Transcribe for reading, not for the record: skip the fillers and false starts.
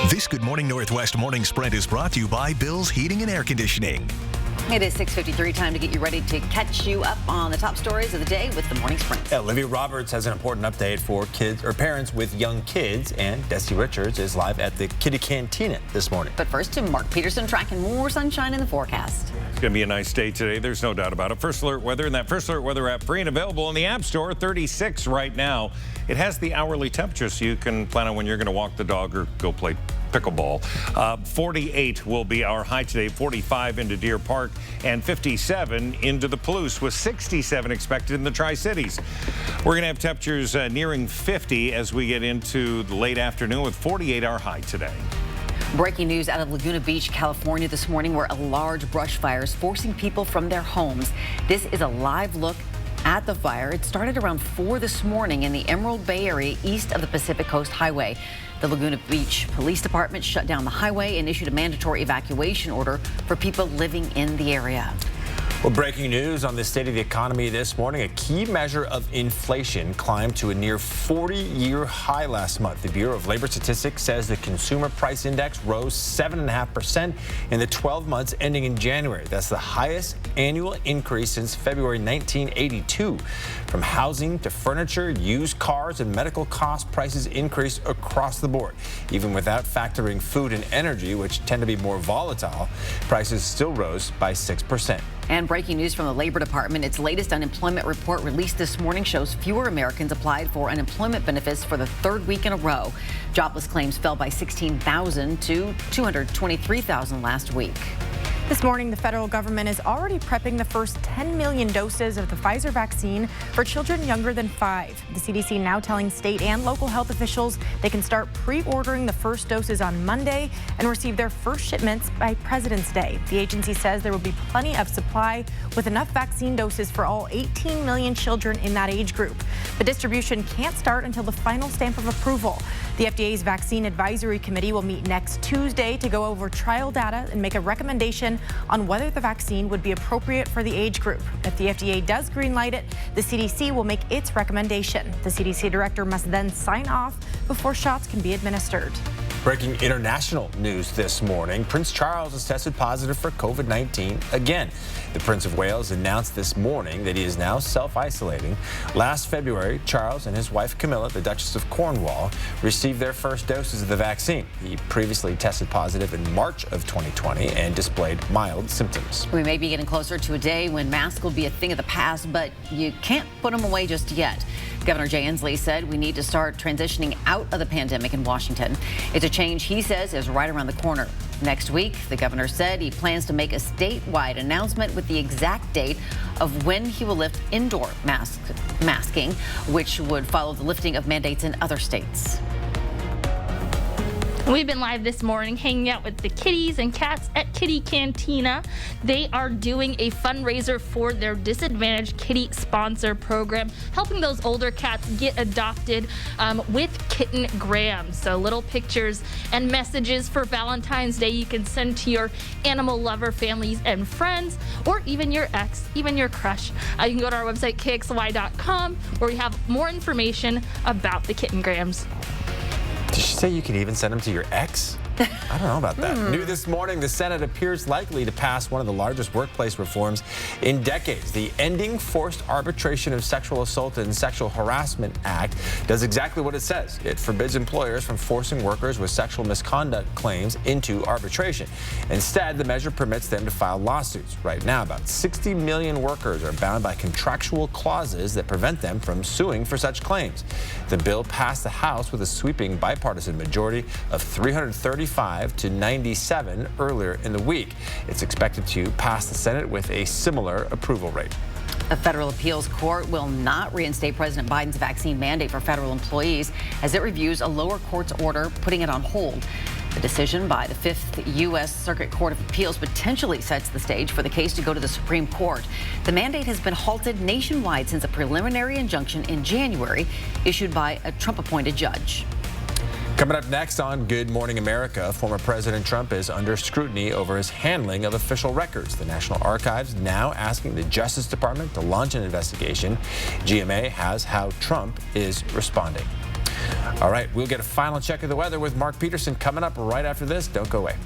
This Good Morning Northwest morning sprint is brought to you by Bill's Heating and Air Conditioning. It is 6:53, time to get you ready to catch you up on the top stories of the day with the morning sprint. Yeah, Olivia Roberts has an important update for kids or parents with young kids, and Desi Richards is live at the Kitty Cantina this morning. But first to Mark Peterson tracking more sunshine in the forecast. It's going to be a nice day today. There's no doubt about it. First Alert Weather, and that First Alert Weather app free and available in the App Store. 36 right now. It has the hourly temperature, so you can plan on when you're going to walk the dog or go play pickleball. 48 will be our high today, 45 into Deer Park, and 57 into the Palouse, with 67 expected in the Tri-Cities. We're going to have temperatures nearing 50 as we get into the late afternoon, with 48 our high today. Breaking news out of Laguna Beach, California this morning, where a large brush fire is forcing people from their homes. This is a live look at the fire. It started around 4 this morning in the Emerald Bay area east of the Pacific Coast Highway. The Laguna Beach Police Department shut down the highway and issued a mandatory evacuation order for people living in the area. Well, breaking news on the state of the economy this morning. A key measure of inflation climbed to a near 40-year high last month. The Bureau of Labor Statistics says the Consumer Price Index rose 7.5% in the 12 months ending in January. That's the highest annual increase since February 1982. From housing to furniture, used cars, and medical cost, prices increased across the board. Even without factoring food and energy, which tend to be more volatile, prices still rose by 6%. And breaking news from the Labor Department, its latest unemployment report released this morning shows fewer Americans applied for unemployment benefits for the third week in a row. Jobless claims fell by 16,000 to 223,000 last week. This morning, the federal government is already prepping the first 10 million doses of the Pfizer vaccine for children younger than 5. The CDC now telling state and local health officials they can start pre-ordering the first doses on Monday and receive their first shipments by President's Day. The agency says there will be plenty of supply with enough vaccine doses for all 18 million children in that age group. The distribution can't start until the final stamp of approval. The FDA's Vaccine Advisory Committee will meet next Tuesday to go over trial data and make a recommendation on whether the vaccine would be appropriate for the age group. If the FDA does greenlight it, the CDC will make its recommendation. The CDC director must then sign off before shots can be administered. Breaking international news this morning. Prince Charles has tested positive for COVID-19 again. The Prince of Wales announced this morning that he is now self-isolating. Last February, Charles and his wife Camilla, the Duchess of Cornwall, received their first doses of the vaccine. He previously tested positive in March of 2020 and displayed mild symptoms. We may be getting closer to a day when masks will be a thing of the past, but you can't put them away just yet. Governor Jay Inslee said we need to start transitioning out of the pandemic in Washington. It's a change he says is right around the corner. Next week, the governor said he plans to make a statewide announcement with the exact date of when he will lift indoor masking, which would follow the lifting of mandates in other states. We've been live this morning hanging out with the kitties and cats at Kitty Cantina. They are doing a fundraiser for their Disadvantaged Kitty Sponsor Program, helping those older cats get adopted with Kitten Grams. So little pictures and messages for Valentine's Day you can send to your animal lover families and friends, or even your ex, even your crush. You can go to our website, kxly.com, where we have more information about the Kitten Grams. Did she say you could even send them to your ex? I don't know about that. New this morning, the Senate appears likely to pass one of the largest workplace reforms in decades. The Ending Forced Arbitration of Sexual Assault and Sexual Harassment Act does exactly what it says. It forbids employers from forcing workers with sexual misconduct claims into arbitration. Instead, the measure permits them to file lawsuits. Right now, about 60 million workers are bound by contractual clauses that prevent them from suing for such claims. The bill passed the House with a sweeping bipartisan majority of 335 to 97 earlier in the week. It's expected to pass the Senate with a similar approval rate. A federal appeals court will not reinstate President Biden's vaccine mandate for federal employees as it reviews a lower court's order putting it on hold. The decision by the 5th U.S. Circuit Court of Appeals potentially sets the stage for the case to go to the Supreme Court. The mandate has been halted nationwide since a preliminary injunction in January issued by a Trump-appointed judge. Coming up next on Good Morning America, former President Trump is under scrutiny over his handling of official records. The National Archives now asking the Justice Department to launch an investigation. GMA has how Trump is responding. All right, we'll get a final check of the weather with Mark Peterson coming up right after this. Don't go away.